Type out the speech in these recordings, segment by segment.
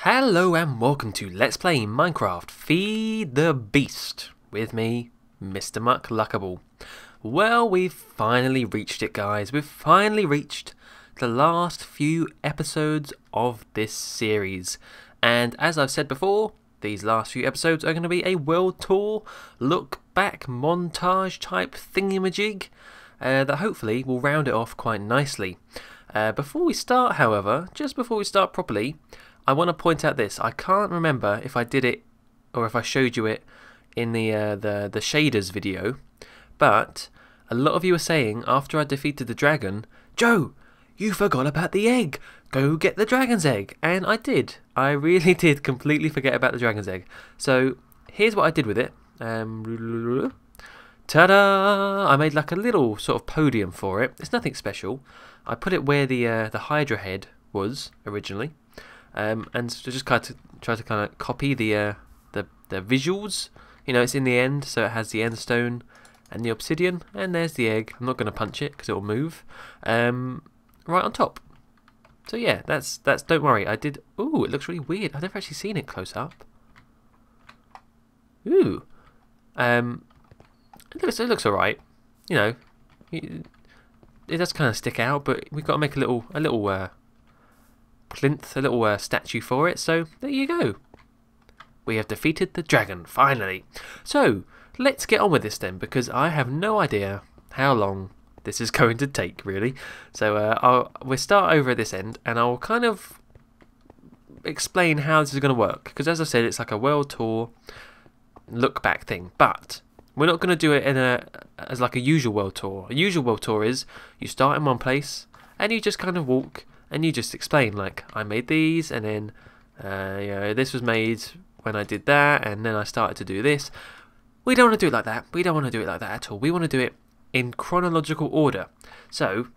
Hello and welcome to Let's Play Minecraft Feed the Beast with me, Mr. Muckluckable. Well, we've finally reached it, guys. We've finally reached the last few episodes of this series. And as I've said before, these last few episodes are going to be a world tour, look back montage type thingamajig that hopefully will round it off quite nicely. Before we start, however, just before we start properly, I want to point out this. I can't remember if I did it or if I showed you it in the shaders video, but a lot of you were saying after I defeated the dragon, Joe, you forgot about the egg. Go get the dragon's egg. And I did. I really did completely forget about the dragon's egg. So here's what I did with it. Ta-da! I made like a little sort of podium for it. It's nothing special. I put it where the Hydra head was originally. And so just try to kind of copy the visuals. You know, it's in the end, so it has the end stone and the obsidian, and there's the egg. I'm not going to punch it because it will move. Right on top. So yeah, that's. Don't worry, I did. Ooh, it looks really weird. I've never actually seen it close up. Ooh, it looks alright. You know, it does kind of stick out, but we've got to make a little plinth, a little statue for it. So there you go. We have defeated the dragon finally. So let's get on with this then, because I have no idea how long this is going to take really. So we'll start over at this end, and I'll kind of explain how this is going to work. Because as I said, it's like a world tour look back thing, but we're not going to do it as like a usual world tour. A usual world tour is you start in one place and you just kind of walk. And you just explain, like, I made these, and then you know, this was made when I did that, and then I started to do this. We don't want to do it like that. We don't want to do it like that at all. We want to do it in chronological order. So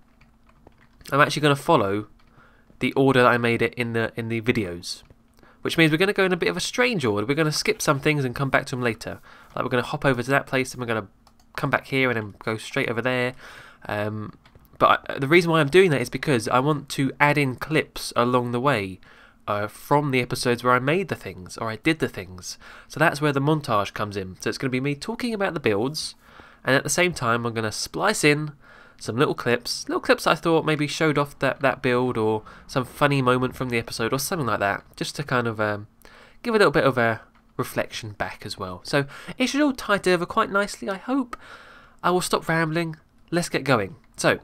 I'm actually going to follow the order that I made it in the videos, which means we're going to go in a bit of a strange order. We're going to skip some things and come back to them later. Like we're going to hop over to that place, and we're going to come back here, and then go straight over there. But the reason why I'm doing that is because I want to add in clips along the way from the episodes where I made the things, or I did the things. So that's where the montage comes in. So it's going to be me talking about the builds, and at the same time I'm going to splice in some little clips I thought maybe showed off that build, or some funny moment from the episode, or something like that, just to kind of give a little bit of a reflection back as well. So it should all tie together quite nicely, I hope. I will stop rambling. Let's get going. So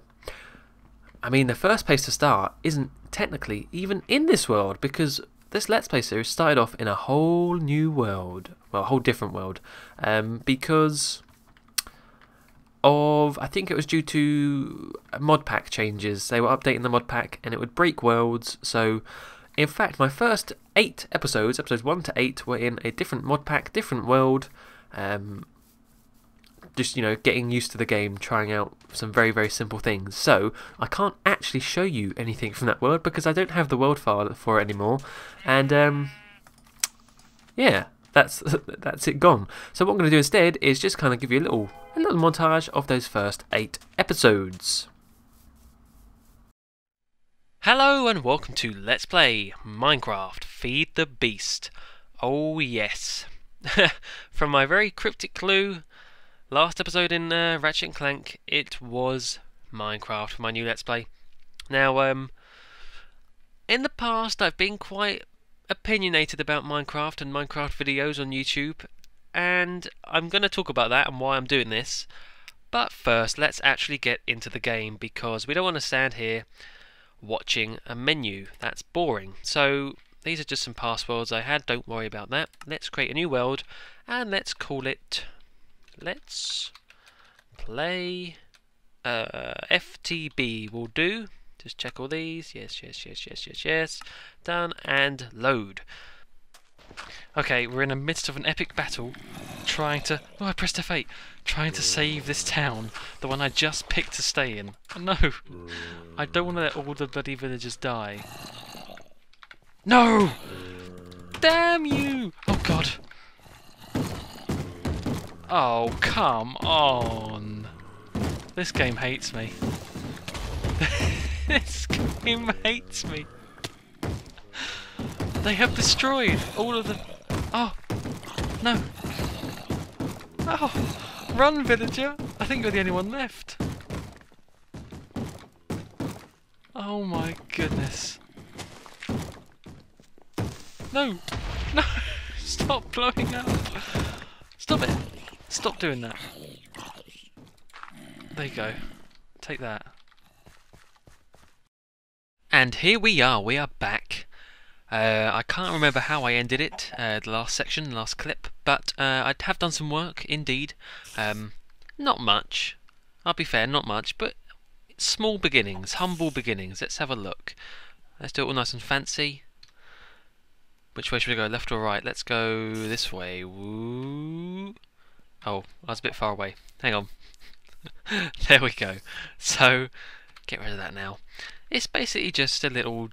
I mean, the first place to start isn't technically even in this world, because this Let's Play series started off in a whole new world. Well, a whole different world. Because of, I think it was due to mod pack changes. They were updating the mod pack and it would break worlds. So, in fact, my first 8 episodes 1 to 8, were in a different mod pack, different world. Just, you know, getting used to the game, trying out some very, very simple things. So I can't actually show you anything from that world because I don't have the world file for it anymore. And yeah, that's it gone. So what I'm going to do instead is just kind of give you a little montage of those first 8 episodes. Hello and welcome to Let's Play Minecraft Feed the Beast. Oh yes. From my very cryptic clue, last episode in Ratchet & Clank, it was Minecraft for my new Let's Play. Now, in the past I've been quite opinionated about Minecraft and Minecraft videos on YouTube, and I'm going to talk about that and why I'm doing this. But first, let's actually get into the game, because we don't want to stand here watching a menu. That's boring. So these are just some past worlds I had, don't worry about that. Let's create a new world, and let's call it Let's Play FTB will do. Just check all these. Yes. Done, and load. Okay, we're in the midst of an epic battle, trying to... Oh, I pressed F8. Trying to save this town, the one I just picked to stay in. Oh, no! I don't want to let all the bloody villagers die. No! Damn you! Oh, God. Oh, come on. This game hates me. This game hates me. They have destroyed all of the... Oh! No! Oh! Run, villager! I think you're the only one left. Oh my goodness. No! No! Stop blowing up! Stop it! Stop doing that. There you go. Take that. And here we are back. I can't remember how I ended it, the last section, the last clip, but I have done some work, indeed. Not much, I'll be fair, not much, but small beginnings, humble beginnings. Let's have a look. Let's do it all nice and fancy. Which way should we go, left or right? Let's go this way. Woo. Oh, I was a bit far away. Hang on. There we go. So, get rid of that now. It's basically just a little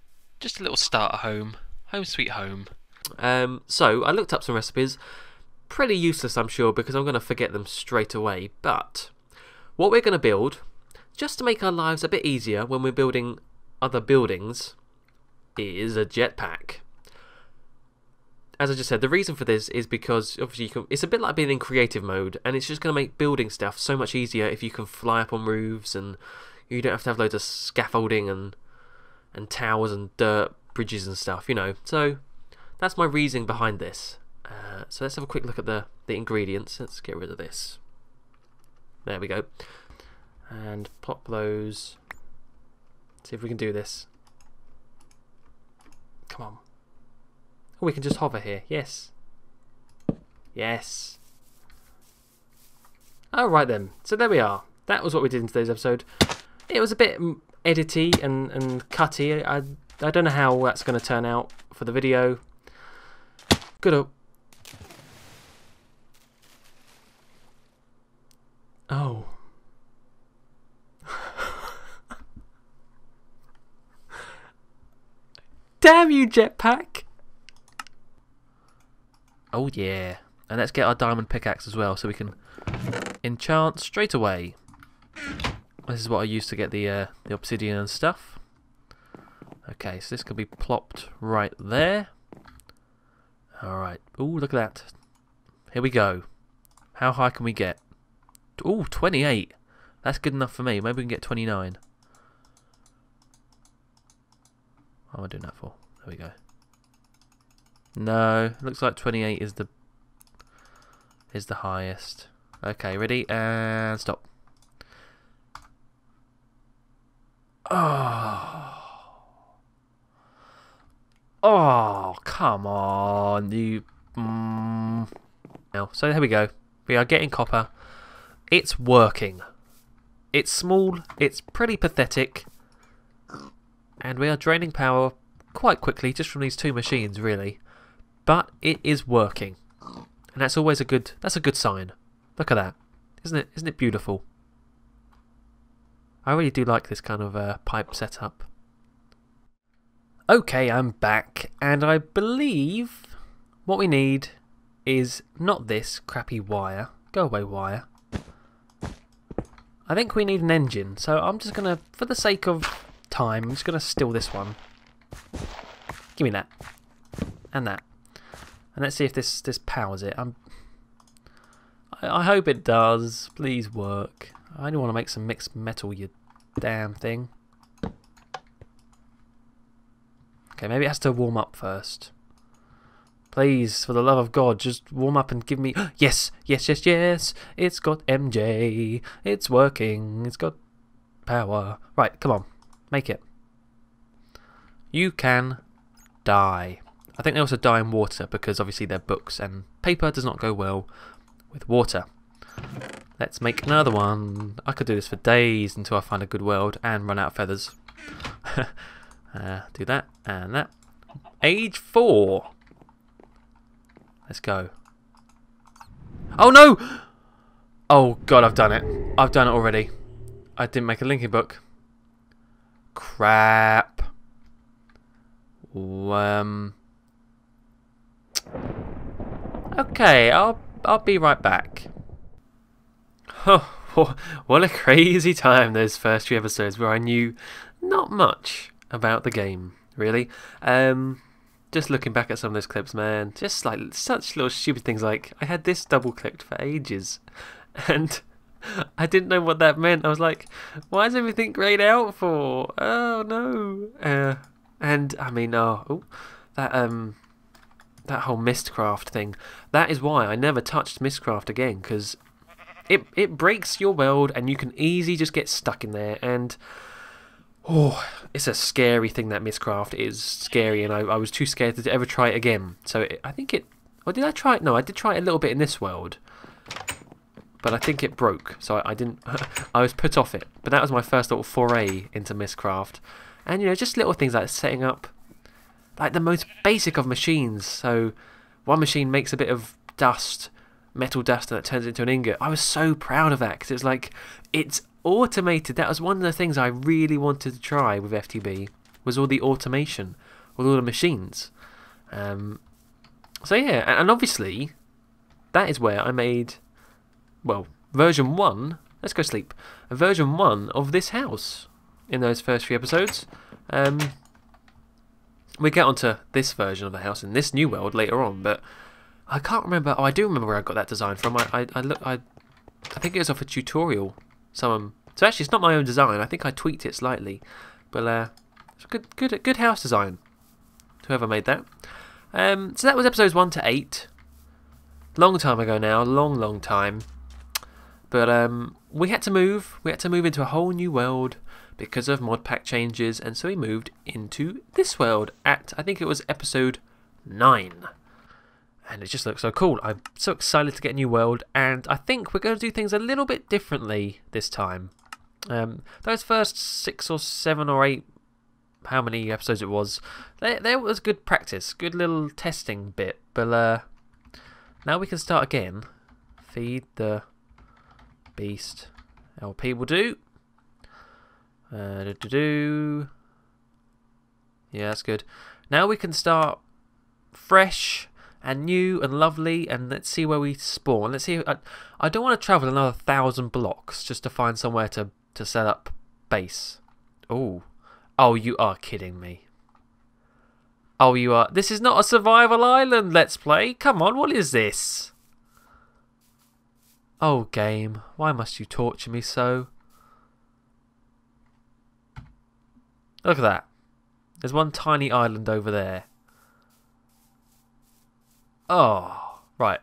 starter home. Home sweet home. So I looked up some recipes. Pretty useless, I'm sure, because I'm going to forget them straight away. But what we're going to build, just to make our lives a bit easier when we're building other buildings, is a jetpack. As I just said, the reason for this is because obviously it's a bit like being in creative mode, and it's just going to make building stuff so much easier if you can fly up on roofs, and you don't have to have loads of scaffolding and towers and dirt bridges and stuff, you know. So that's my reasoning behind this. So let's have a quick look at the ingredients. Let's get rid of this. There we go. And pop those. See if we can do this. Come on. Oh, we can just hover here. Yes. Yes. Alright then. So there we are. That was what we did in today's episode. It was a bit edity and cutty. I don't know how that's going to turn out for the video. Good up. Oh. Damn you, jetpack! Oh yeah. And let's get our diamond pickaxe as well so we can enchant straight away. This is what I used to get the obsidian and stuff. Okay, so this can be plopped right there. Alright. Ooh, look at that. Here we go. How high can we get? Ooh, 28. That's good enough for me. Maybe we can get 29. What am I doing that for? There we go. No, looks like 28 is the highest. Okay, ready? And stop. Oh, come on, you. Now, so there we go. We are getting copper. It's working. It's small. It's pretty pathetic, and we are draining power quite quickly just from these two machines, really. But it is working, and that's always a good. That's a good sign. Look at that, isn't it? Isn't it beautiful? I really do like this kind of pipe setup. Okay, I'm back, and I believe what we need is not this crappy wire. Go away, wire. I think we need an engine, so I'm just going to, for the sake of time, I'm just going to steal this one. Give me that. And that. And let's see if this powers it. I hope it does. Please work. I only want to make some mixed metal, you damn thing. Okay, maybe it has to warm up first. Please, for the love of God, just warm up and give me... Yes, yes, yes, yes. It's got MJ. It's working. It's got power. Right, come on. Make it. You can die. I think they also die in water because obviously they're books and paper does not go well with water. Let's make another one. I could do this for days until I find a good world and run out of feathers. Do that and that. Age 4. Let's go. Oh no! Oh god, I've done it. I've done it already. I didn't make a linking book. Crap. Okay, I'll be right back. Oh, what a crazy time those first few episodes where I knew not much about the game, really. just looking back at some of those clips, man, just like such little stupid things. Like I had this double clicked for ages, and I didn't know what that meant. I was like, why is everything grayed out for? Oh no. And I mean, that that whole Mistcraft thing. That is why I never touched Mistcraft again, because it breaks your world and you can easily just get stuck in there. And oh, it's a scary thing. That Mistcraft is scary, and I was too scared to ever try it again. So I think it. Or did I try it? No, I did try it a little bit in this world, but I think it broke. So I didn't. I was put off it. But that was my first little foray into Mistcraft, and you know, just little things like setting up, like the most basic of machines. So one machine makes a bit of dust, metal dust, and it turns into an ingot. I was so proud of that because it's like it's automated. That was one of the things I really wanted to try with FTB, was all the automation with all the machines. So yeah, and obviously that is where I made, well, version 1, let's go sleep, version 1 of this house in those first few episodes. We get onto this version of the house in this new world later on, but I can't remember. Oh, I do remember where I got that design from. I think it was off a tutorial. So actually, it's not my own design. I think I tweaked it slightly, but it's a good house design. Whoever made that. So that was episodes 1 to 8. Long time ago now, long time. But we had to move. We had to move into a whole new world because of mod pack changes, and so we moved into this world at, I think it was episode 9. And it just looks so cool. I'm so excited to get a new world, and I think we're going to do things a little bit differently this time. Those first 6 or 7 or 8, how many episodes it was, there was good practice, good little testing bit. But now we can start again. Feed the beast. LP will do. Yeah, that's good. Now we can start fresh and new and lovely, and let's see where we spawn. Let's see. I don't want to travel another 1,000 blocks just to find somewhere to set up base. Oh, you are kidding me. Oh, you are. This is not a survival island let's play. Come on, what is this? Oh, game, why must you torture me so? Look at that. There's one tiny island over there. Oh, right.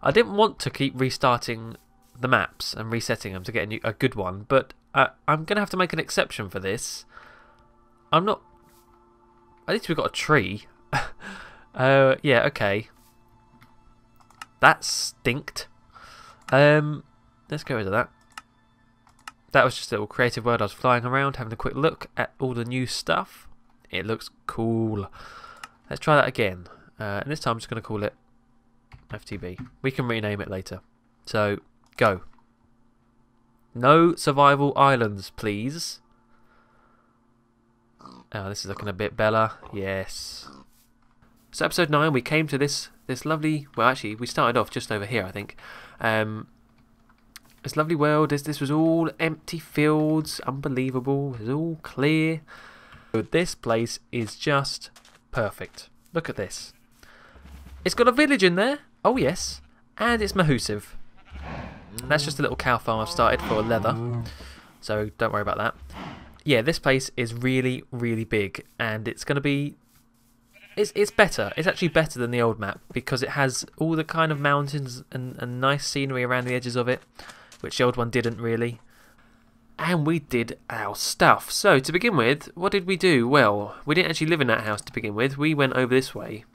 I didn't want to keep restarting the maps and resetting them to get a good one, but I'm going to have to make an exception for this. I'm not... At least we've got a tree. Yeah, okay. That stinked. Let's get rid of that. That was just a little creative world. I was flying around, having a quick look at all the new stuff. It looks cool. Let's try that again. And this time I'm just going to call it FTB. We can rename it later. So, go. No survival islands, please. Oh, this is looking a bit better. Yes. So episode 9, we came to this lovely... Well, actually, we started off just over here, I think. This lovely world. This was all empty fields. Unbelievable. It was all clear. But this place is just perfect. Look at this. It's got a village in there. Oh, yes. And it's mahusive. That's just a little cow farm I've started for leather. So don't worry about that. Yeah, this place is really, really big. And it's going to be... It's better. It's actually better than the old map because it has all the kind of mountains and nice scenery around the edges of it, which the old one didn't really. And we did our stuff. So to begin with, what did we do? Well, we didn't actually live in that house to begin with. We went over this way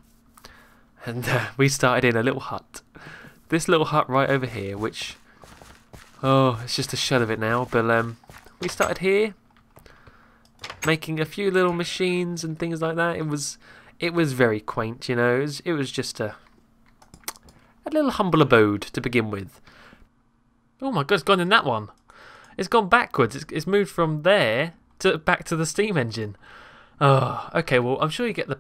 and we started in a little hut. This little hut right over here, which, oh, it's just a shell of it now. But we started here, making a few little machines and things like that. It was very quaint, you know. It was just a little humble abode to begin with. Oh my god, it's gone in that one. It's gone backwards. It's moved from there to back to the steam engine. Oh, okay. Well, I'm sure you get the.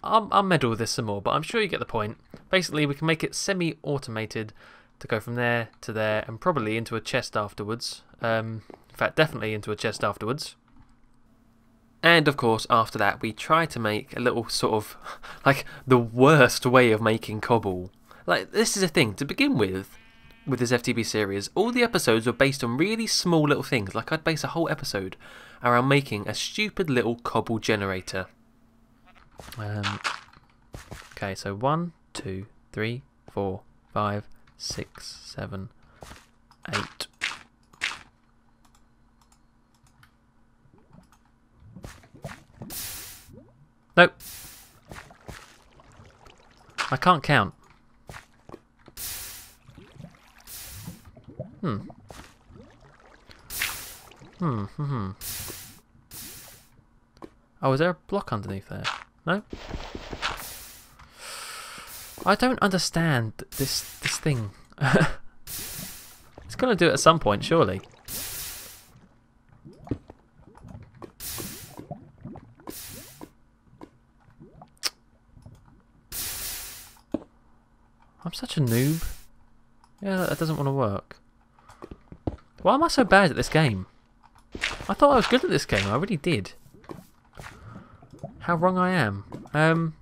I'll meddle with this some more, but I'm sure you get the point. Basically, we can make it semi-automated to go from there to there, and probably into a chest afterwards. In fact, definitely into a chest afterwards. And of course, after that, we tried to make a little sort of like the worst way of making cobble. Like, this is a thing to begin with this FTB series. All the episodes were based on really small little things. Like, I'd base a whole episode around making a stupid little cobble generator. Okay, so 1, 2, 3, 4, 5, 6, 7, 8. Nope. I can't count. Oh, is there a block underneath there? No? I don't understand this thing. It's gonna do it at some point, surely. I'm such a noob. Yeah, that doesn't want to work. Why am I so bad at this game? I thought I was good at this game, I really did. How wrong I am.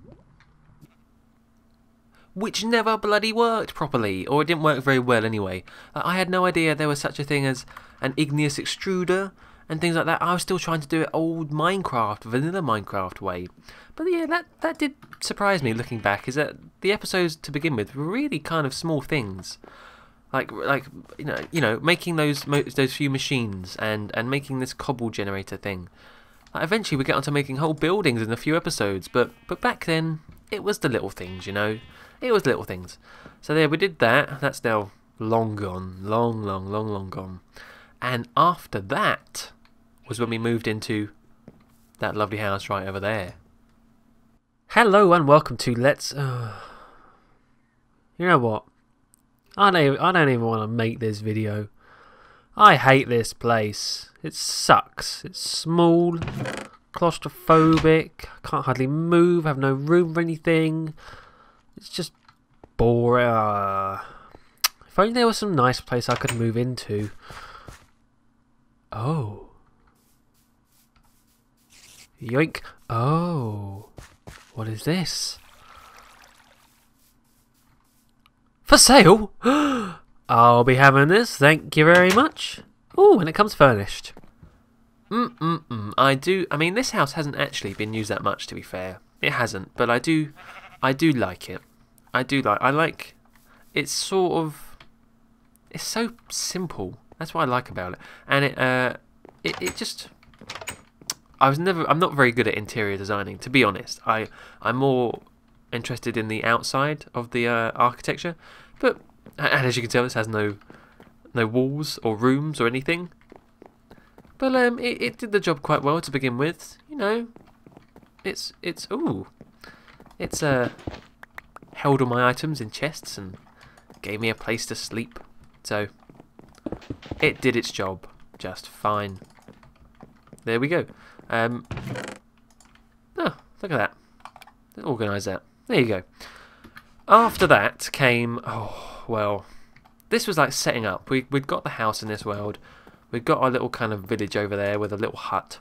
Which never bloody worked properly, or it didn't work very well anyway. I had no idea there was such a thing as an igneous extruder and things like that. I was still trying to do it old Minecraft, vanilla Minecraft way. But yeah, that did surprise me looking back, is that the episodes to begin with were really kind of small things. Like you know, making those few machines and making this cobble generator thing. Like, eventually we get onto making whole buildings in a few episodes, but back then it was the little things, you know. It was little things. So there, we did that. That's now long gone, long gone. And after that was when we moved into that lovely house right over there. Hello and welcome to Let's. You know what? I don't even want to make this video. I hate this place. It sucks. It's small, claustrophobic. I can't hardly move. I have no room for anything. It's just boring. If only there was some nice place I could move into. Oh. Yoink. Oh. What is this? For sale? I'll be having this, thank you very much. Oh, and it comes furnished. I mean, this house hasn't actually been used that much, to be fair. It hasn't, but I do like it. I like, it's sort of, it's so simple. That's what I like about it. And it just, I'm not very good at interior designing, to be honest. I'm more interested in the outside of the architecture, and as you can tell, this has no walls or rooms or anything. But it did the job quite well to begin with. You know, it's held all my items in chests and gave me a place to sleep. So it did its job just fine. There we go. Oh, look at that. Organise that. There you go. After that came, oh, well, this was like setting up. We'd got the house in this world. We'd got our little kind of village over there with a little hut.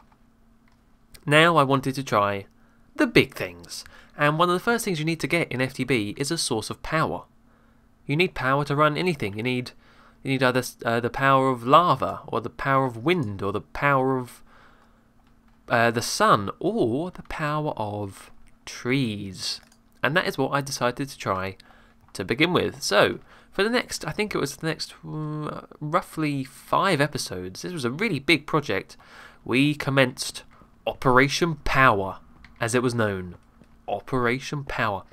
Now I wanted to try the big things. And one of the first things you need to get in FTB is a source of power. You need power to run anything. You need either the power of lava, or the power of wind, or the power of the sun, or the power of trees. And that is what I decided to try to begin with. So, for the next, I think it was the next roughly 5 episodes, this was a really big project, we commenced Operation Power, as it was known. Operation Power.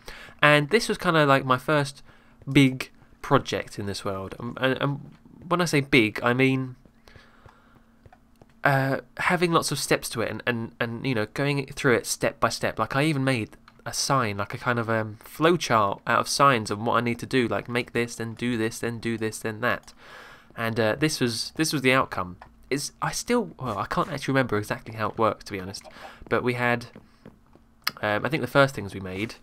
And this was kind of like my first big project in this world. And when I say big, I mean having lots of steps to it and you know, going through it step by step. Like, I even made a sign, like a kind of flow chart out of signs of what I need to do, like make this, then do this, then do this, then that. And this was the outcome. I can't actually remember exactly how it worked, to be honest. But we had, I think the first things we made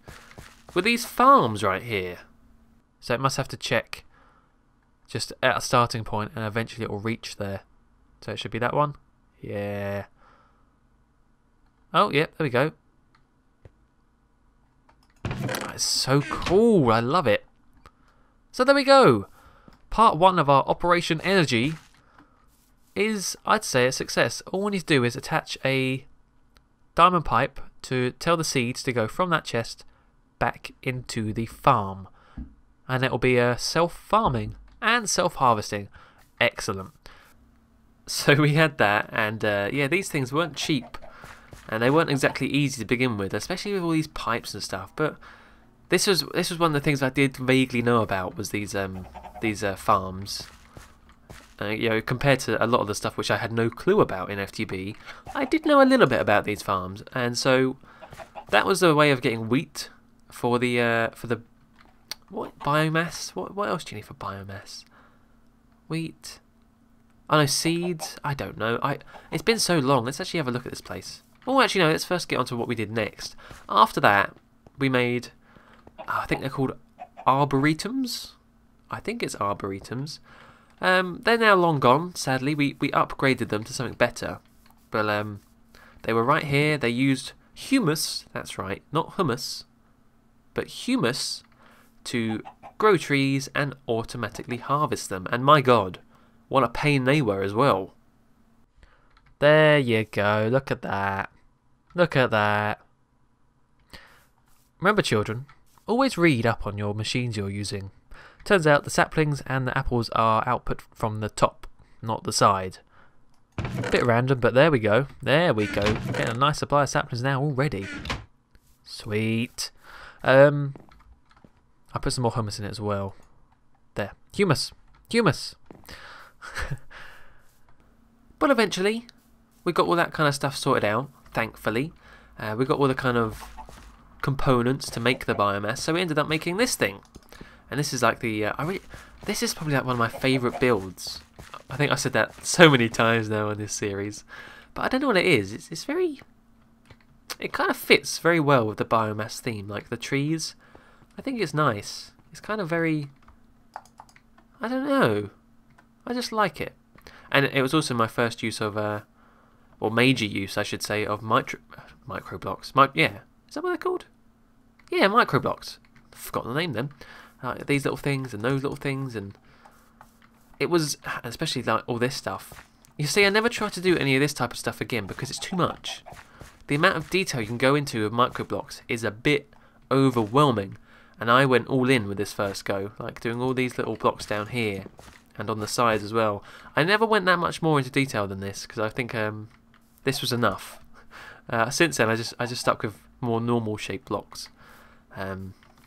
were these farms right here. So it must have to check just at a starting point, and eventually it will reach there. So it should be that one. Yeah. Oh, yeah, there we go. That's so cool. I love it. So there we go. Part 1 of our Operation Energy is, I'd say, a success. All we need to do is attach a diamond pipe to tell the seeds to go from that chest back into the farm. And it will be self-farming and self-harvesting. Excellent. So we had that, and yeah, these things weren't cheap. And they weren't exactly easy to begin with, especially with all these pipes and stuff. But this was one of the things I did vaguely know about, was these farms. You know, compared to a lot of the stuff which I had no clue about in FTB, I did know a little bit about these farms, and so that was a way of getting wheat for the what biomass? What else do you need for biomass? Wheat. Oh no, seeds. I don't know. It's been so long. Let's actually have a look at this place. Oh, actually no. Let's first get on to what we did next. After that, we made. I think they're called arboretums. I think it's arboretums. They're now long gone, sadly. We upgraded them to something better. But they were right here. They used humus, that's right, not hummus, but humus to grow trees and automatically harvest them. And my god, what a pain they were as well. There you go, look at that. Look at that. Remember, children, always read up on your machines you're using. Turns out the saplings and the apples are output from the top, not the side. Bit random, but there we go. There we go. Getting a nice supply of saplings now already. Sweet. I put some more hummus in it as well. There. Humus. Humus. But eventually, we got all that kind of stuff sorted out, thankfully. We got all the kind of components to make the biomass, so we ended up making this thing. And this is like the this is probably like one of my favourite builds. I think I've said that so many times now in this series, but I don't know what it is. It's very, it kind of fits very well with the biomass theme, like the trees. I think it's nice. It's kind of very, I don't know. I just like it, and it was also my first use of or major use, I should say, of micro blocks. Yeah, is that what they're called? Yeah, micro blocks. Forgot the name then. These little things and those little things, and it was, especially like all this stuff. You see, I never try to do any of this type of stuff again because it's too much. The amount of detail you can go into with micro blocks is a bit overwhelming, and I went all in with this first go, like doing all these little blocks down here and on the sides as well. I never went that much more into detail than this because I think this was enough. Since then, I just stuck with more normal shaped blocks.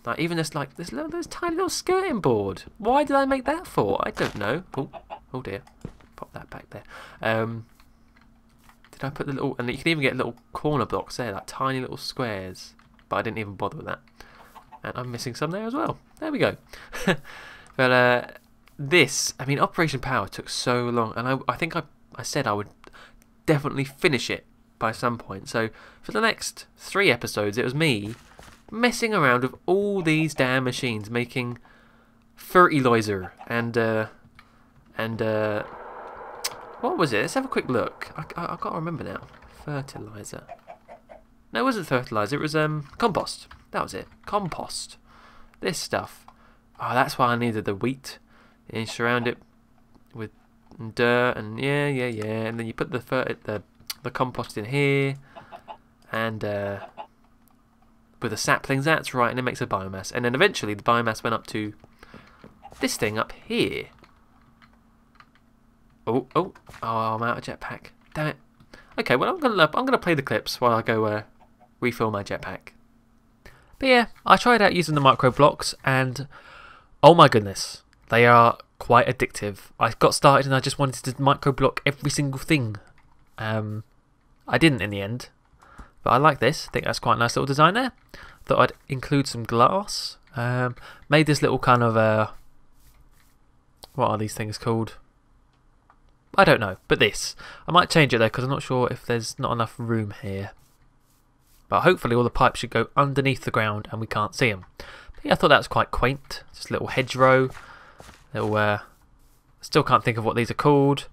Like even this tiny little skirting board. Why did I make that for? I don't know. Oh dear. Pop that back there. Did I put the little, and you can even get little corner blocks there, like tiny little squares. But I didn't even bother with that. And I'm missing some there as well. There we go. But this, I mean, Operation Power took so long, and I think I said I would definitely finish it by some point. So for the next 3 episodes, it was me messing around with all these damn machines, making fertilizer and what was it? Let's have a quick look. I can't remember now. Fertilizer. No, it wasn't fertilizer. It was compost. That was it. Compost. This stuff. Oh, that's why I needed the wheat. And you surround it with dirt and yeah, and then you put the compost in here and. With the saplings, that's right, and it makes a biomass. And then eventually the biomass went up to this thing up here. Oh, I'm out of jetpack. Damn it. Okay, well I'm gonna play the clips while I go refill my jetpack. But yeah, I tried out using the micro blocks, and oh my goodness, they are quite addictive. I got started and I just wanted to micro block every single thing. I didn't in the end. But I like this. I think that's quite a nice little design there. Thought I'd include some glass. Made this little kind of what are these things called? I don't know. But this. I might change it though because I'm not sure if there's not enough room here. But hopefully all the pipes should go underneath the ground and we can't see them. But yeah, I thought that was quite quaint. Just a little hedgerow. Little. Still can't think of what these are called.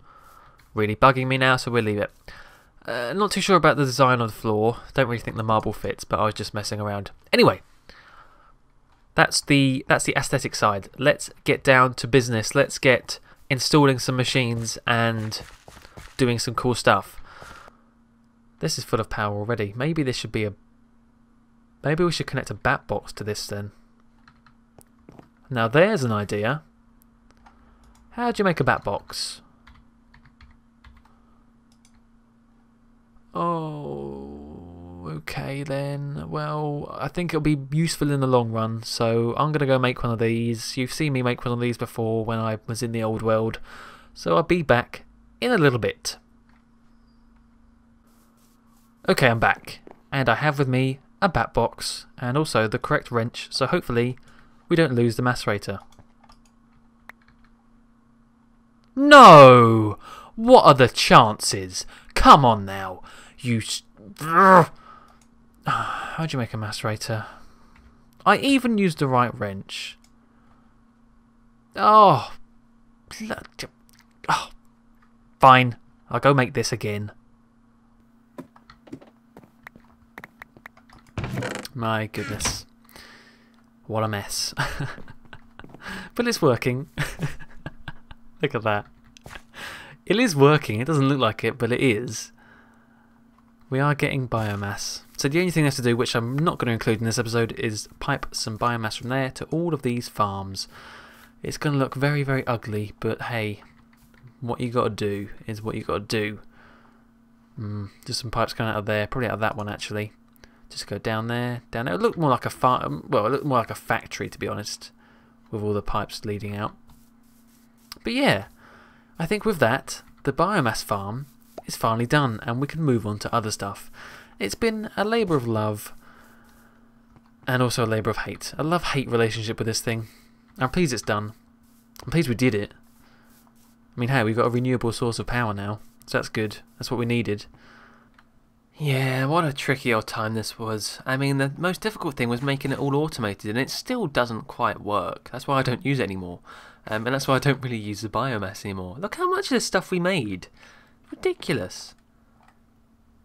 Really bugging me now, so we'll leave it. Not too sure about the design of the floor. Don't really think the marble fits, but I was just messing around. Anyway, that's the aesthetic side. Let's get down to business. Let's get installing some machines and doing some cool stuff. This is full of power already. Maybe this should be a... Maybe we should connect a bat box to this then. Now there's an idea. How do you make a bat box? Oh, okay then. Well, I think it'll be useful in the long run, so I'm going to go make one of these. You've seen me make one of these before when I was in the old world, so I'll be back in a little bit. Okay, I'm back, and I have with me a bat box and also the correct wrench, so hopefully we don't lose the macerator. No! What are the chances? Come on now, you... How'd you make a macerator? I even used the right wrench. Oh. Oh. Fine, I'll go make this again. My goodness. What a mess. But it's working. Look at that. It is working. It doesn't look like it, but it is. We are getting biomass. So the only thing left to do, which I'm not going to include in this episode, is pipe some biomass from there to all of these farms. It's going to look very, very ugly, but hey, what you got to do is what you got to do. Just some pipes coming out of there, probably out of that one actually. Just go down there, down there. It looked more like a farm. Well, it looked more like a factory, to be honest, with all the pipes leading out. But yeah, I think with that, the biomass farm is finally done, and we can move on to other stuff. It's been a labour of love, and also a labour of hate. A love-hate relationship with this thing. I'm pleased it's done. I'm pleased we did it. I mean, hey, we've got a renewable source of power now, so that's good. That's what we needed. Yeah, what a tricky old time this was. I mean, the most difficult thing was making it all automated, and it still doesn't quite work. That's why I don't use it anymore. And that's why I don't really use the biomass anymore. Look how much of this stuff we made. Ridiculous.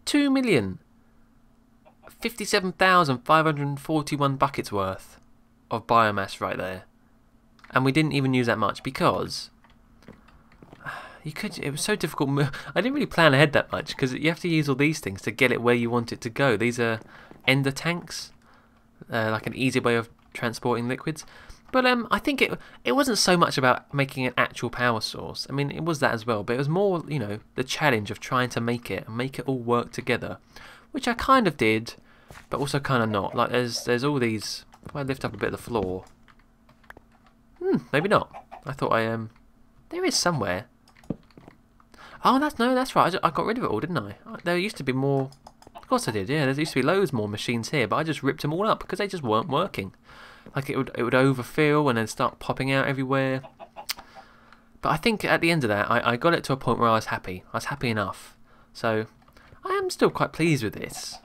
2 million. 57,541 buckets worth of biomass right there. And we didn't even use that much because... it was so difficult. I didn't really plan ahead that much because you have to use all these things to get it where you want it to go. These are ender tanks, like an easy way of transporting liquids. But I think it wasn't so much about making an actual power source. I mean, it was that as well, but it was more, you know, the challenge of trying to make it and make it all work together, which I kind of did, but also kind of not. Like there's all these. If I lift up a bit of the floor, maybe not. I thought there is somewhere. Oh, that's right. I got rid of it all, didn't I? There used to be more. Of course I did. Yeah, there used to be loads more machines here, but I just ripped them all up because they just weren't working. Like it would overfill and then start popping out everywhere. But I think at the end of that, I got it to a point where I was happy. I was happy enough. So I am still quite pleased with this.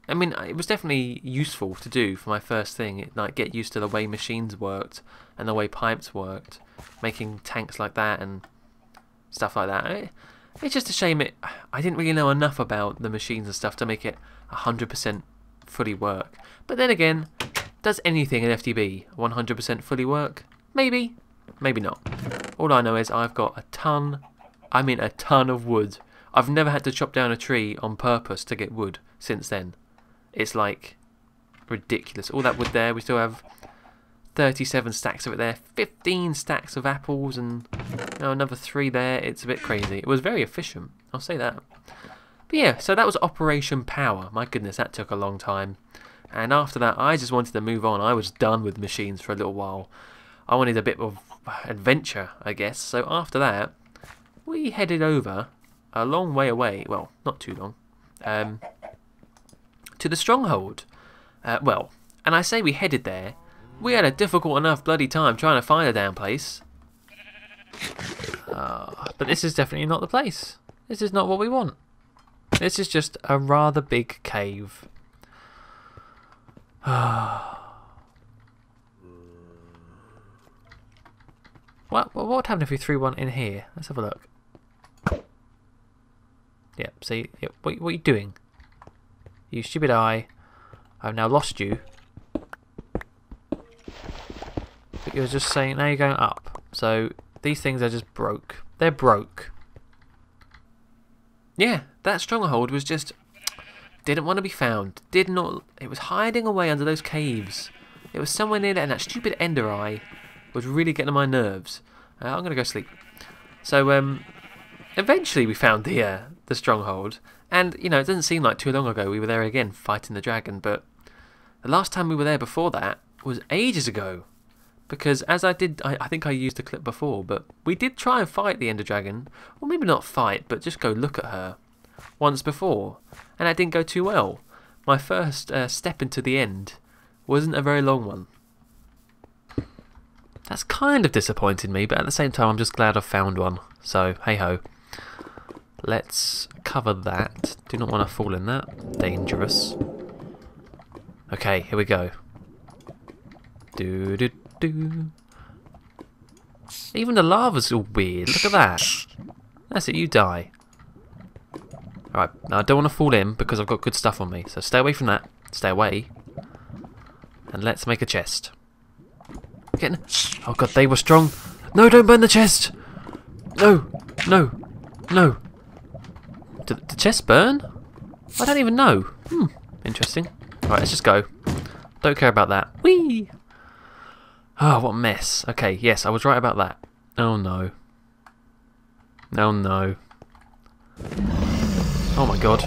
I mean, it was definitely useful to do for my first thing. Like get used to the way machines worked and the way pipes worked, making tanks like that and stuff like that. It's just a shame I didn't really know enough about the machines and stuff to make it 100% fully work. But then again, does anything in FTB 100% fully work? Maybe, maybe not. All I know is I've got a ton of wood. I've never had to chop down a tree on purpose to get wood since then. It's like ridiculous. All that wood there, we still have 37 stacks of it there, 15 stacks of apples, and another 3 there. It's a bit crazy. It was very efficient, I'll say that. But yeah, so that was Operation Power. My goodness, that took a long time. And after that, I just wanted to move on. I was done with machines for a little while. I wanted a bit of adventure, I guess. So after that, we headed over a long way away. Well, not too long. To the stronghold. Well, and I say we headed there. We had a difficult enough bloody time trying to find a damn place. But this is definitely not the place. This is not what we want. This is just a rather big cave. What would happen if we threw one in here? Let's have a look. Yep, See, what are you doing? You stupid eye. I've now lost you. But you're just saying, now you're going up. So these things are just broke. They're broke. Yeah, that stronghold was just... didn't want to be found. Did not... It was hiding away under those caves. It was somewhere near there, and that stupid ender eye was really getting on my nerves. I'm going to go sleep. So, eventually we found the stronghold. And, you know, it doesn't seem like too long ago we were there again fighting the dragon, but the last time we were there before that was ages ago. Because as I think I used the clip before, but we did try and fight the ender dragon. Or maybe not fight, but just go look at her once before. And that didn't go too well. My first step into the end wasn't a very long one. That's kind of disappointed me, but at the same time I'm just glad I've found one. So, hey ho. Let's cover that. Do not want to fall in that. Dangerous. Okay, here we go. Do. Even the lava's all weird. Look at that. That's it, you die. Alright, now I don't want to fall in because I've got good stuff on me. So stay away from that. Stay away. And let's make a chest. Getting... Oh god, they were strong. No, don't burn the chest. No. Did the chest burn? I don't even know. Interesting. Alright, let's just go. Don't care about that. Whee! Oh, what a mess. Okay, yes, I was right about that. Oh no. Oh no. Oh my god.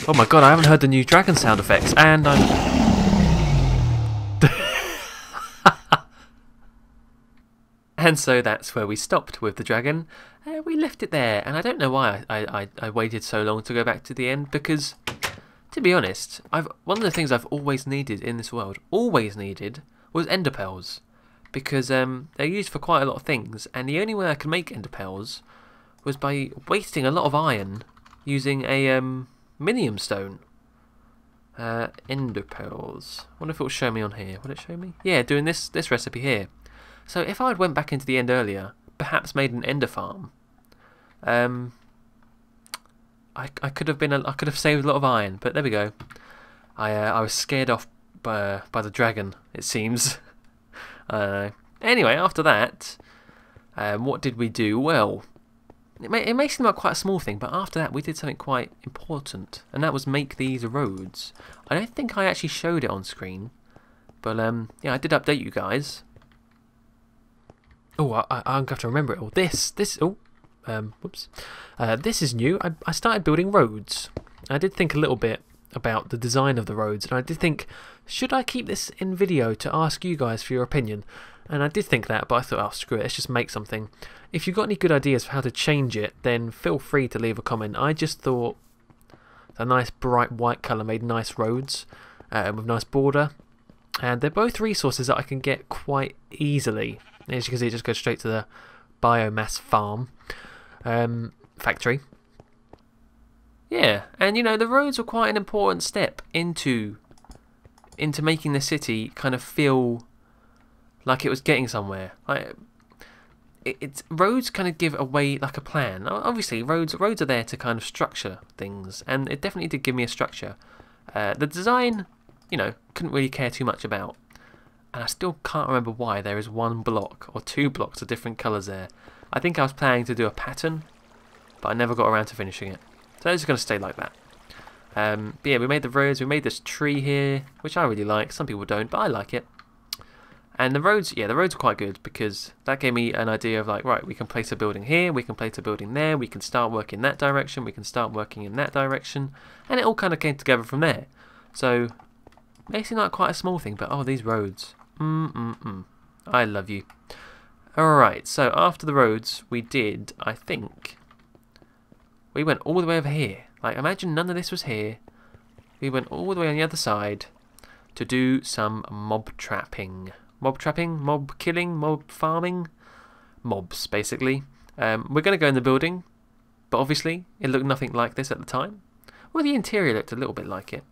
Oh my god, I haven't heard the new dragon sound effects, and I'm... And so that's where we stopped with the dragon. We left it there, and I don't know why I waited so long to go back to the end, because, to be honest, one of the things I've always needed in this world, was ender pearls, because they're used for quite a lot of things, and the only way I could make ender pearls was by wasting a lot of iron using a minium stone. Ender pearls. I wonder if it will show me on here. Will it show me? Yeah, doing this recipe here. So if I had went back into the end earlier, perhaps made an ender farm, I could have saved a lot of iron. But there we go. I was scared off by the dragon, it seems. Anyway, after that, what did we do? Well, it may seem like quite a small thing, but after that we did something quite important, and that was make these roads. I don't think I actually showed it on screen, but yeah, I did update you guys. Oh, I'm going to have to remember it all. Whoops. This is new. I started building roads. I did think a little bit about the design of the roads, and I did think, should I keep this in video to ask you guys for your opinion? And I did think that, but I thought, oh, screw it, let's just make something. If you've got any good ideas for how to change it, then feel free to leave a comment. I just thought a nice bright white colour made nice roads with nice border. And they're both resources that I can get quite easily. As you can see, it just goes straight to the biomass farm factory. Yeah, and you know, the roads were quite an important step into making the city kind of feel like it was getting somewhere. Like roads kind of give away like a plan. Obviously, roads are there to kind of structure things, and it definitely did give me a structure. The design, you know, couldn't really care too much about. And I still can't remember why there is one block or two blocks of different colours there. I think I was planning to do a pattern, but I never got around to finishing it. So it's just going to stay like that. But yeah, we made the roads, we made this tree here, which I really like. Some people don't, but I like it. And the roads, yeah, the roads are quite good, because that gave me an idea of like, right, we can place a building here, we can place a building there, we can start working that direction, we can start working in that direction, and it all kind of came together from there. So, may seem like quite a small thing, but oh, these roads. I love you. Alright, so after the roads, we did, I think, we went all the way over here. Like, imagine none of this was here. We went all the way on the other side to do some mob trapping. Mob trapping? Mob killing? Mob farming? Mobs, basically. We're going to go in the building, but obviously it looked nothing like this at the time. Well, the interior looked a little bit like it.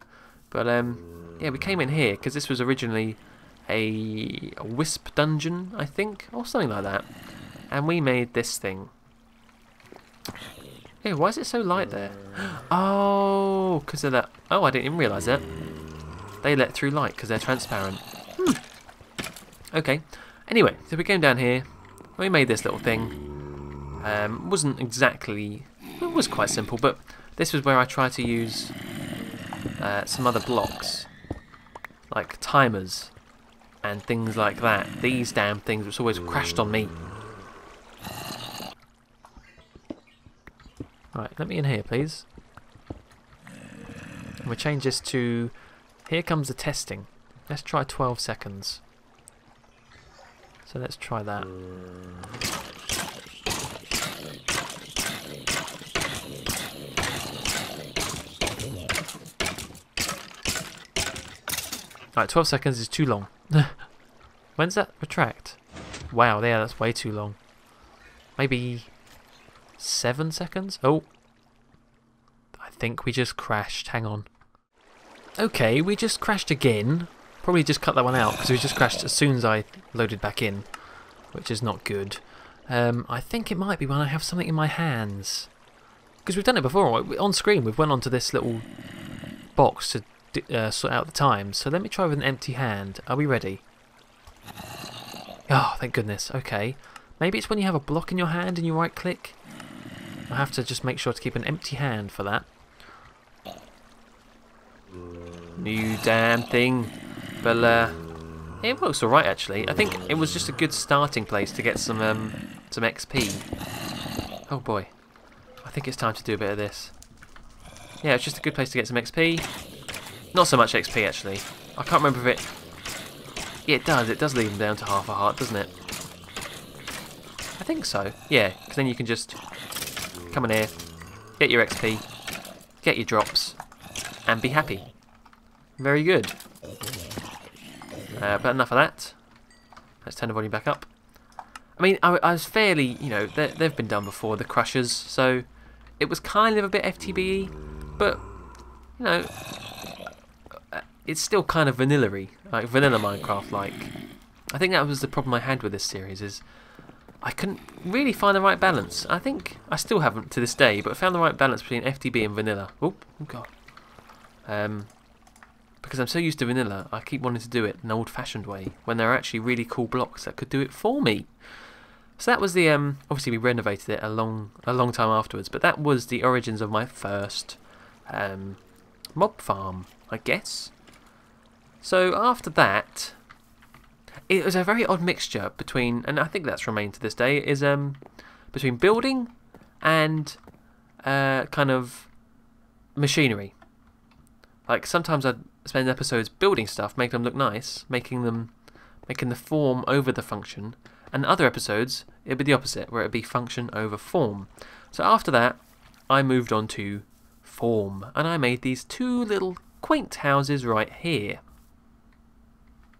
But, yeah, we came in here because this was originally a wisp dungeon, I think, or something like that. And we made this thing. Yeah, why is it so light there? Oh, because of that. Oh, I didn't even realise that. They let through light because they're transparent. Okay. Anyway, so we came down here. We made this little thing. Wasn't exactly... It was quite simple, but this was where I tried to use some other blocks. Like timers and things like that. These damn things which always crashed on me. Right, let me in here, please. And we'll change this to... Here comes the testing. Let's try 12 seconds. So let's try that. Right, 12 seconds is too long. When's that retract? Wow, yeah, that's way too long. Maybe 7 seconds? Oh. I think we just crashed. Hang on. Okay, we just crashed again. Probably just cut that one out because we just crashed as soon as I loaded back in, which is not good. I think it might be when I have something in my hands. Because we've done it before. On screen, we've went onto this little box to sort out the times. So let me try with an empty hand. Are we ready? Oh, thank goodness. Okay. Maybe it's when you have a block in your hand and you right click. I have to just make sure to keep an empty hand for that. You damn thing. But it works alright actually. I think it was just a good starting place to get some XP. Oh boy. I think it's time to do a bit of this. Yeah, it's just a good place to get some XP. Not so much XP actually. I can't remember if it... Yeah, it does. It does lead them down to half a heart, doesn't it? I think so. Yeah, because then you can just come in here, get your XP, get your drops, and be happy. Very good. But enough of that. Let's turn the volume back up. I mean, I was fairly, you know, they've been done before, the Crushers, so it was kind of a bit FTBE, but, you know, it's still kind of vanilla-y, like vanilla Minecraft-like. I think that was the problem I had with this series, is I couldn't really find the right balance. I think I still haven't to this day, but I found the right balance between FTB and vanilla. Oh god. Because I'm so used to vanilla, I keep wanting to do it an old-fashioned way, when there are actually really cool blocks that could do it for me. So that was the, obviously we renovated it a long time afterwards, but that was the origins of my first mob farm, I guess. So after that, it was a very odd mixture between, and I think that's remained to this day, is between building and kind of machinery. Like sometimes I'd spend episodes building stuff, make them look nice, making the form over the function, and other episodes it'd be the opposite, where it'd be function over form. So after that, I moved on to form, and I made these two little quaint houses right here.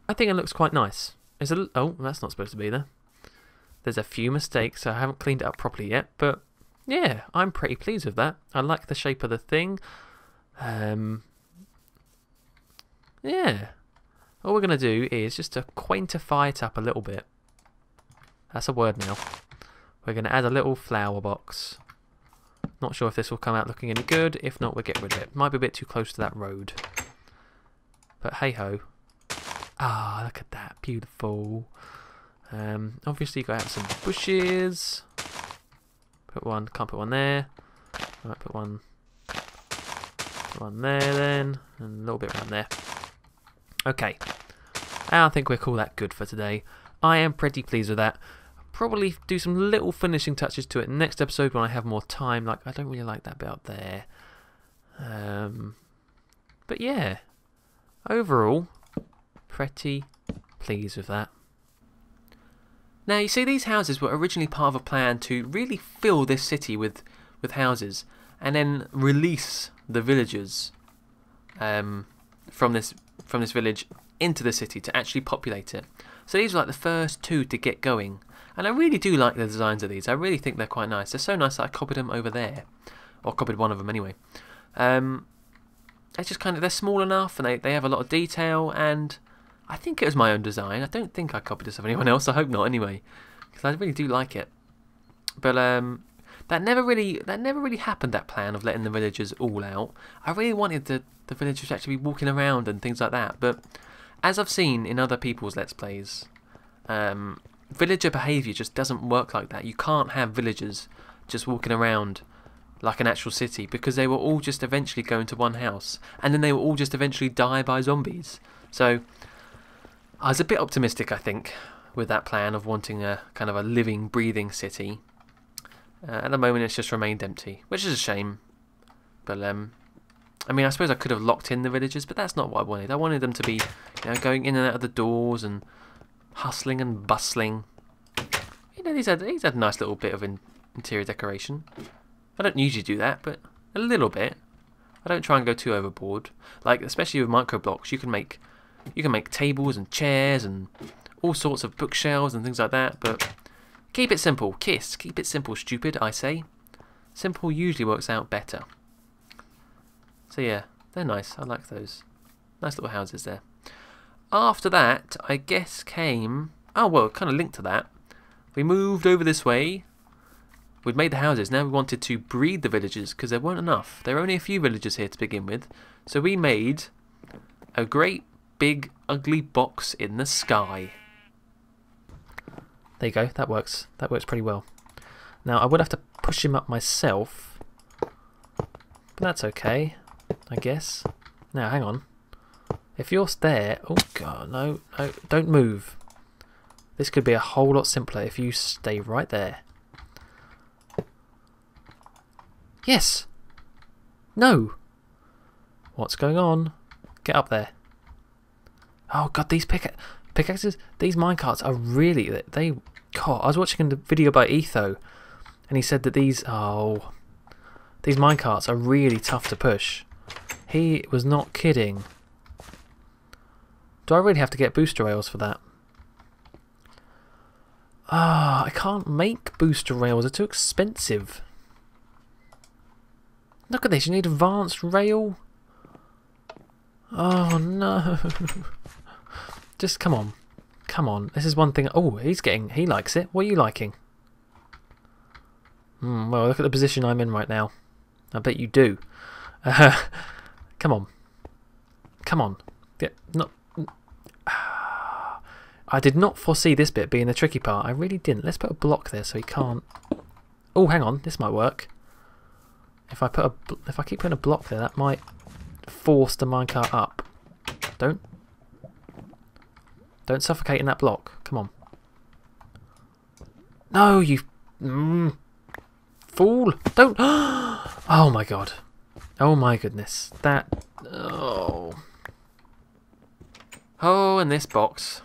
I think it looks quite nice. Oh, that's not supposed to be there. There's a few mistakes, so I haven't cleaned it up properly yet, but yeah, I'm pretty pleased with that. I like the shape of the thing. Yeah. All we're going to do is just to quaintify it up a little bit. That's a word now. We're going to add a little flower box. Not sure if this will come out looking any good. If not, we'll get rid of it. Might be a bit too close to that road. But hey ho. Ah, look at that. Beautiful. Obviously, you've got to have some bushes. Put one. Can't put one there. Right, put one there then. And a little bit around there. Okay. I think we'll call that good for today. I am pretty pleased with that. Probably do some little finishing touches to it next episode when I have more time. Like, I don't really like that bit up there. But yeah. Overall, pretty pleased with that. Now, you see, these houses were originally part of a plan to really fill this city with houses and then release the villagers from this village into the city to actually populate it. So these were like the first two to get going. And I really do like the designs of these. I really think they're quite nice. They're so nice that I copied them over there. Or copied one of them anyway. It's just kind of, they're small enough and they have a lot of detail, and I think it was my own design. I don't think I copied this of anyone else. I hope not anyway, because I really do like it. But That never really happened, that plan of letting the villagers all out. I really wanted the villagers to actually be walking around and things like that, but as I've seen in other people's Let's Plays, villager behaviour just doesn't work like that. You can't have villagers just walking around like an actual city, because they will all just eventually go into one house, and then they will all just eventually die by zombies. So I was a bit optimistic, I think, with that plan of wanting a kind of a living, breathing city. At the moment it's just remained empty, which is a shame. But I mean, I suppose I could have locked in the villagers, but that's not what I wanted. I wanted them to be, you know, going in and out of the doors and hustling and bustling. You know, he's had a nice little bit of interior decoration. I don't usually do that, but a little bit. I don't try and go too overboard. Like, especially with micro blocks, you can make tables and chairs and all sorts of bookshelves and things like that, but keep it simple. Kiss, keep it simple, stupid, I say. Simple usually works out better. So yeah, they're nice. I like those. Nice little houses there. After that, I guess came... Oh, well, kind of linked to that. We moved over this way. We'd made the houses. Now we wanted to breed the villagers, because there weren't enough. There were only a few villagers here to begin with. So we made a great, big, ugly box in the sky. There you go. That works. That works pretty well. Now, I would have to push him up myself, but that's okay, I guess. Now, hang on. If you're there... Oh, God, no, no, don't move. This could be a whole lot simpler if you stay right there. Yes! No! What's going on? Get up there. Oh, God, these pickaxes, these minecarts are really... God, I was watching a video by Etho, and he said that these minecarts are really tough to push. He was not kidding. Do I really have to get booster rails for that? Ah, I can't make booster rails. They're too expensive. Look at this. You need advanced rail. Oh, no. Just come on. Come on. This is one thing. Oh, he likes it. What are you liking? Well, look at the position I'm in right now. I bet you do. Come on. Come on. Yeah, not... I did not foresee this bit being the tricky part. I really didn't. Let's put a block there so he can't... Oh, hang on. This might work. If I keep putting a block there, that might force the minecart up. Don't suffocate in that block. Come on. No, you fool! Don't. Oh my god. Oh my goodness. That. Oh. Oh, and this box.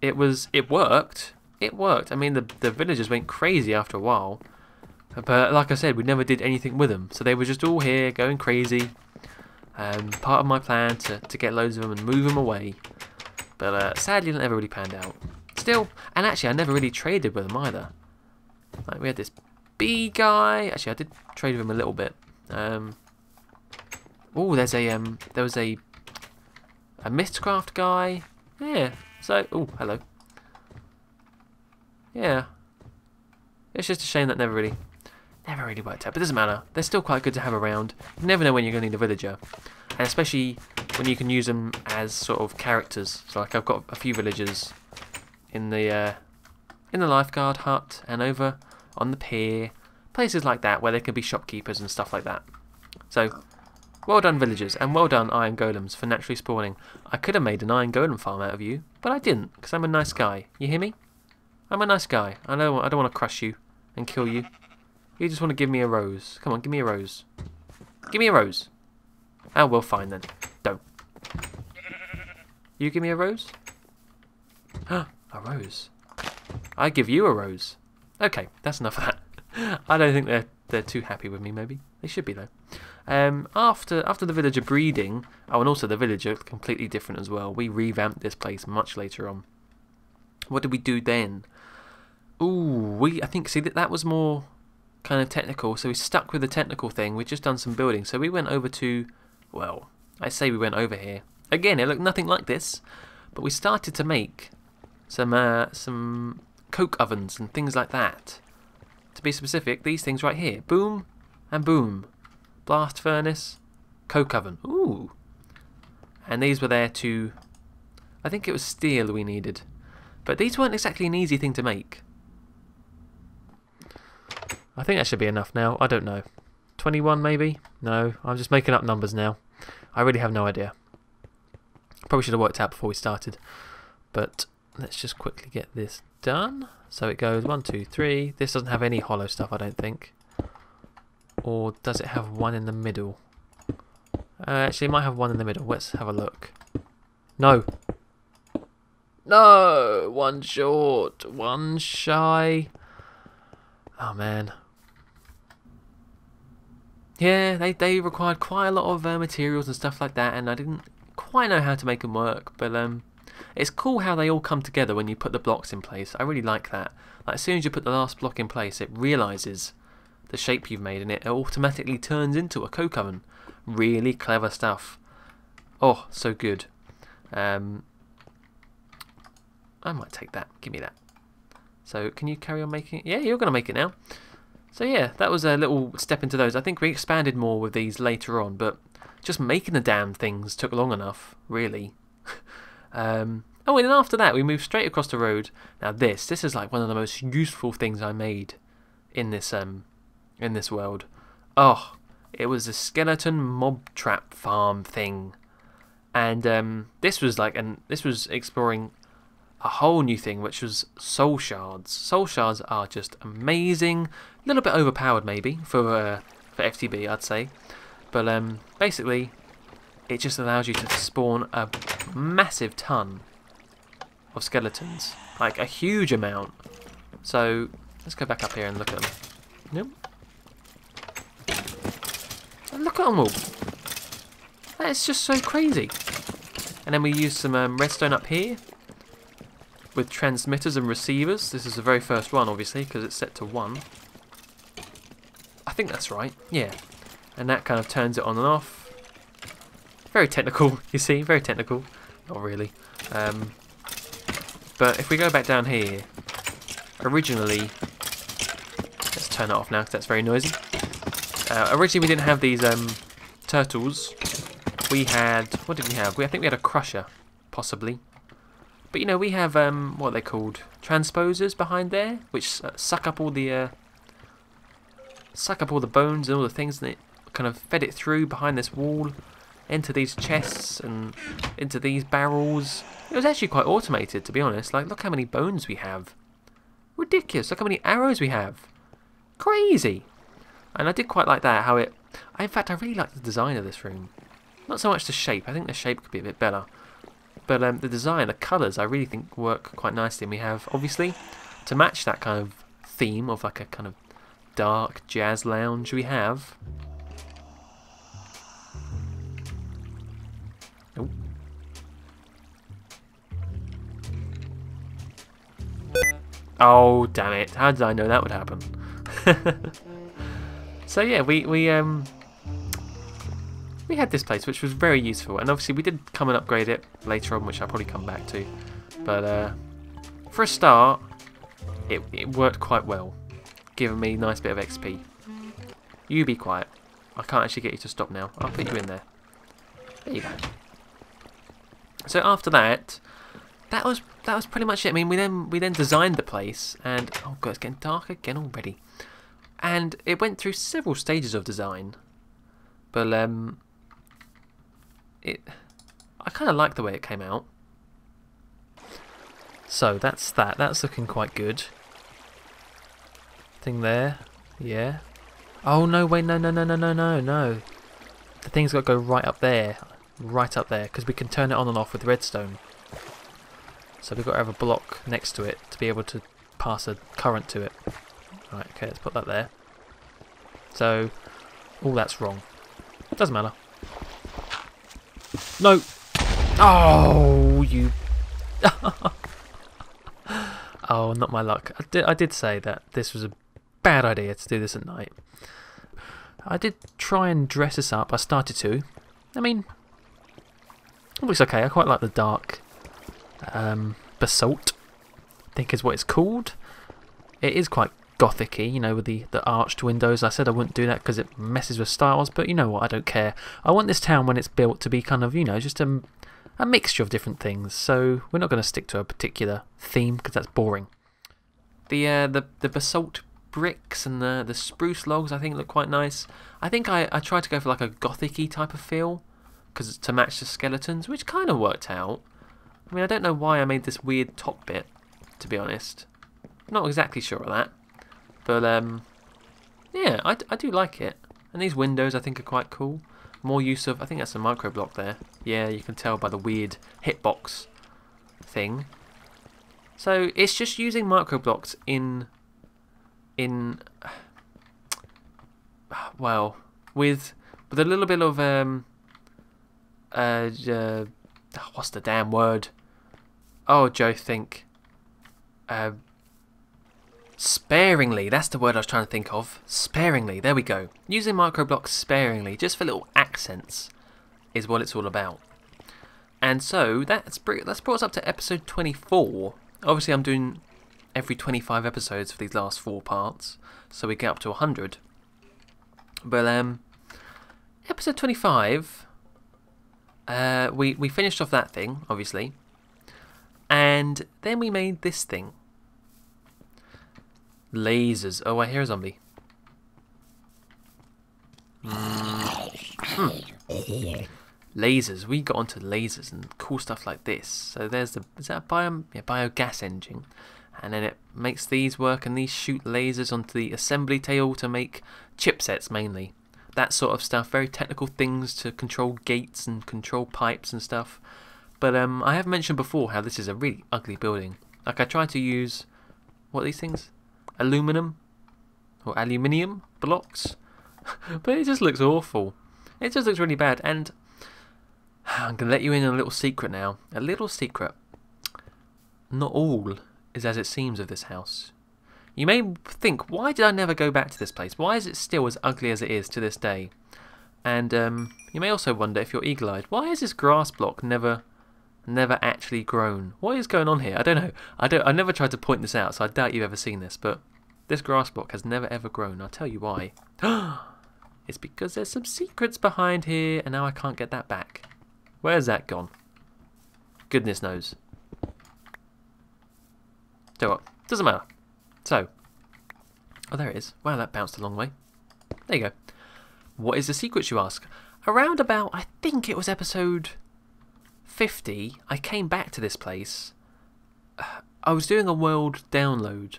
It worked. It worked. I mean, the villagers went crazy after a while. But like I said, we never did anything with them. So they were just all here going crazy. Part of my plan to get loads of them and move them away. But sadly, it never really panned out. Still, and actually, I never really traded with them either. Like, we had this bee guy. Actually, I did trade with him a little bit. Oh, there was a Mistcraft guy. Yeah. So, oh, hello. Yeah. It's just a shame that never really worked out. But it doesn't matter. They're still quite good to have around. You never know when you're going to need a villager. And especially when you can use them as sort of characters. So like I've got a few villagers in the lifeguard hut and over on the pier. Places like that where they can be shopkeepers and stuff like that. So, well done villagers, and well done iron golems for naturally spawning. I could have made an iron golem farm out of you, but I didn't, because I'm a nice guy. You hear me? I'm a nice guy. I don't want to crush you and kill you. You just want to give me a rose. Come on, give me a rose. Give me a rose. Oh, well, fine then. Don't. You give me a rose? A rose. I give you a rose. Okay, that's enough of that. I don't think they're too happy with me, maybe. They should be, though. After the villager breeding, oh, and also the villager completely different as well. We revamped this place much later on. What did we do then? Ooh, I think, see, that was more kind of technical, so we stuck with the technical thing. We'd just done some building, so we went over to, well, I say we went over here. Again, it looked nothing like this, but we started to make some coke ovens and things like that. to be specific, these things right here. Boom and boom. Blast furnace, coke oven. Ooh. And these were there to... I think it was steel we needed. But these weren't exactly an easy thing to make. I think that should be enough now. I don't know. 21 maybe? No, I'm just making up numbers now. I really have no idea. Probably should have worked out before we started. But let's just quickly get this done. So it goes 1, 2, 3. This doesn't have any hollow stuff, I don't think. Or does it have one in the middle? Actually, it might have one in the middle. Let's have a look. No. No! One short. One shy. Oh, man. Yeah, they required quite a lot of materials and stuff like that, and I didn't quite know how to make them work, but it's cool how they all come together when you put the blocks in place. I really like that. Like, as soon as you put the last block in place, it realises the shape you've made, and it automatically turns into a coke oven. Really clever stuff. Oh, so good. I might take that. Give me that. So, can you carry on making it? Yeah, you're going to make it now. So yeah, that was a little step into those. I think we expanded more with these later on, but just making the damn things took long enough, really. Oh, and then after that, we moved straight across the road. Now this is like one of the most useful things I made in this world. Oh, it was a skeleton mob trap farm thing, and this was exploring a whole new thing, which was soul shards. Soul shards are just amazing. A little bit overpowered, maybe for FTB, I'd say. But basically, it just allows you to spawn a massive ton of skeletons, like a huge amount. So let's go back up here and look at them. Nope. And look at them all. That is just so crazy. And then we use some redstone up here with transmitters and receivers. This is the very first one, obviously, because it's set to 1. I think that's right, yeah. And that kind of turns it on and off. Very technical, you see, very technical. Not really. But if we go back down here, originally, let's turn it off now because that's very noisy. Originally we didn't have these turtles. We had, what did we have? I think we had a crusher, possibly. But you know, we have what are they called? Transposers behind there, which suck up all the bones and all the things, and it kind of fed it through behind this wall into these chests and into these barrels. It was actually quite automated, to be honest. Like, look how many bones we have. Ridiculous. Look how many arrows we have. Crazy. And I did quite like that, how it... in fact, I really like the design of this room. Not so much the shape. I think the shape could be a bit better. But the design, the colours, I really think work quite nicely. And we have, obviously, to match that kind of theme of like a kind of dark jazz lounge, we have... Oh. Oh, damn it. How did I know that would happen? So yeah, we had this place, which was very useful, and obviously we did come and upgrade it later on, which I'll probably come back to. But for a start, it worked quite well, giving me a nice bit of XP. You be quiet. I can't actually get you to stop now. I'll put you in there. There you go. So after that, that was pretty much it. I mean, we then designed the place, and oh god, it's getting dark again already. And it went through several stages of design, but I kind of like the way it came out. So that's that. That's looking quite good. Thing there, yeah. Oh no! Wait, no! The thing's got to go right up there, because we can turn it on and off with redstone. So we've got to have a block next to it to be able to pass a current to it. Right, okay, let's put that there. So, all that's wrong. Doesn't matter. No! Oh, you... Oh, not my luck. I did say that this was a bad idea to do this at night. I did try and dress this up. I started to. I mean, it looks okay. I quite like the dark basalt, I think is what it's called. It is quite gothic-y, you know, with the arched windows. I said I wouldn't do that because it messes with styles, but you know what, I don't care. I want this town when it's built to be kind of, you know, just a mixture of different things. So we're not going to stick to a particular theme because that's boring. The basalt bricks and the spruce logs I think look quite nice. I think I tried to go for like a gothic-y type of feel because to match the skeletons, which kind of worked out. I mean, I don't know why I made this weird top bit, to be honest. Not exactly sure of that. But, yeah, I do like it. And these windows I think are quite cool. More use of, I think that's a micro block there. Yeah, you can tell by the weird hitbox thing. So, it's just using micro blocks well, with a little bit of, what's the damn word? Oh, Joe, think. Sparingly, that's the word I was trying to think of. Sparingly, there we go. Using microblocks sparingly, just for little accents, is what it's all about. And so, that's brought us up to episode 24. Obviously, I'm doing every 25 episodes for these last 4 parts, so we get up to 100. But, episode 25, we finished off that thing, obviously. And then we made this thing. Lasers. Oh, I hear a zombie. Lasers. We got onto lasers and cool stuff like this. So there's the... Is that a biogas engine? And then it makes these work and these shoot lasers onto the assembly table to make chipsets mainly. That sort of stuff. Very technical things to control gates and control pipes and stuff. But I have mentioned before how this is a really ugly building. Like I tried to use... What are these things? Aluminum or aluminium blocks, but it just looks awful. It just looks really bad. And I'm gonna let you in on a little secret now. A little secret. Not all is as it seems of this house. You may think, why did I never go back to this place? Why is it still as ugly as it is to this day? And you may also wonder, if you're eagle-eyed, why is this grass block never actually grown? What is going on here? I don't know. I never tried to point this out, so I doubt you've ever seen this, but this grass block has never ever grown. I'll tell you why. It's because there's some secrets behind here, and now I can't get that back. Where's that gone? Goodness knows. So what? Doesn't matter. So, oh, there it is. Wow, that bounced a long way. There you go. What is the secret, you ask? Around about, I think it was episode 50, I came back to this place. I was doing a world download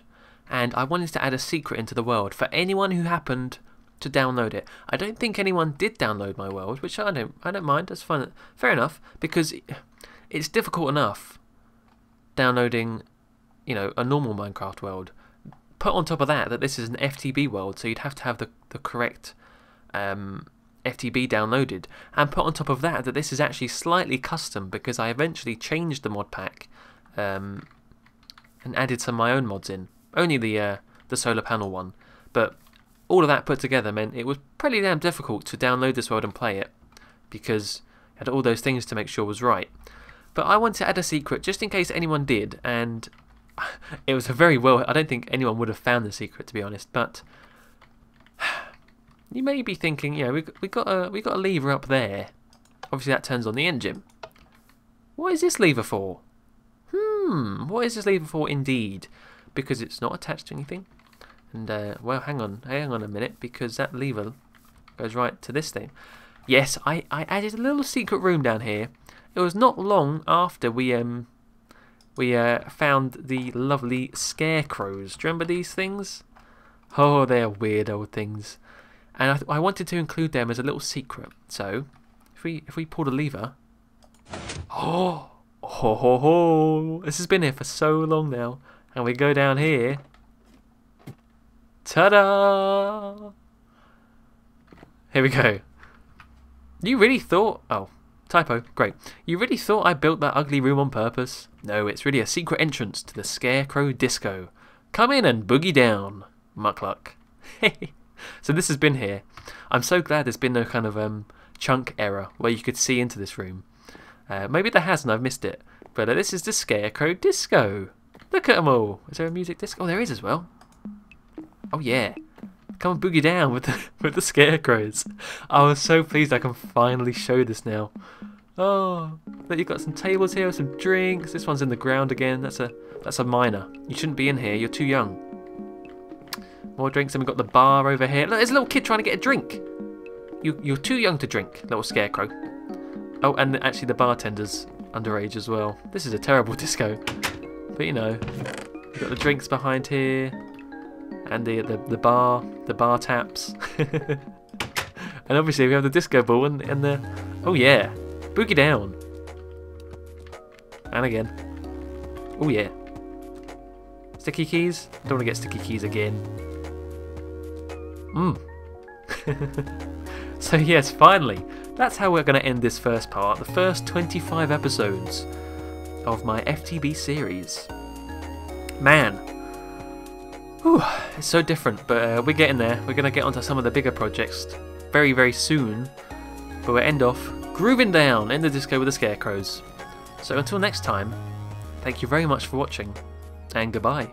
and I wanted to add a secret into the world for anyone who happened to download it. I don't think anyone did download my world, which I don't mind. That's fine. Fair enough, because it's difficult enough downloading, you know, a normal Minecraft world. Put on top of that this is an FTB world, so you'd have to have the correct FTB downloaded, and put on top of that this is actually slightly custom because I eventually changed the mod pack and added some of my own mods in. Only the solar panel one, but all of that put together meant it was pretty damn difficult to download this world and play it because it had all those things to make sure was right. But I wanted to add a secret just in case anyone did, and it was a very well... I don't think anyone would have found the secret, to be honest, but you may be thinking, you know, we got a lever up there. Obviously that turns on the engine. What is this lever for? What is this lever for indeed? Because it's not attached to anything. And well, hang on a minute, because that lever goes right to this thing. Yes, I added a little secret room down here. It was not long after we found the lovely scarecrows. Do you remember these things? Oh, they're weird old things. And I wanted to include them as a little secret. So, if we pull the lever... Oh, this has been here for so long now. And we go down here. Ta-da! Here we go. You really thought... Oh, typo. Great. You really thought I built that ugly room on purpose? No, it's really a secret entrance to the Scarecrow Disco. Come in and boogie down, muckluck. So this has been here. I'm so glad there's been no kind of chunk error where you could see into this room. Maybe there has and I've missed it. But this is the Scarecrow Disco. Look at them all. Is there a music disc? Oh, there is as well. Oh yeah. Come and boogie down with the scarecrows. I was so pleased I can finally show this now. Oh, look, you've got some tables here with some drinks. This one's in the ground again. That's a miner. You shouldn't be in here. You're too young. More drinks, and we've got the bar over here. Look, there's a little kid trying to get a drink. You're too young to drink, little scarecrow. Oh, and actually the bartender's underage as well. This is a terrible disco. But you know, we've got the drinks behind here, and the bar taps. And obviously we have the disco ball and the... Oh yeah, boogie down. And again. Oh yeah. Sticky keys? Don't want to get sticky keys again. So yes, finally, that's how we're going to end this first part, the first 25 episodes of my FTB series. Man, whew, it's so different, but we're getting there. We're going to get onto some of the bigger projects very, very soon, but we'll end off grooving down in the disco with the scarecrows. So until next time, thank you very much for watching, and goodbye.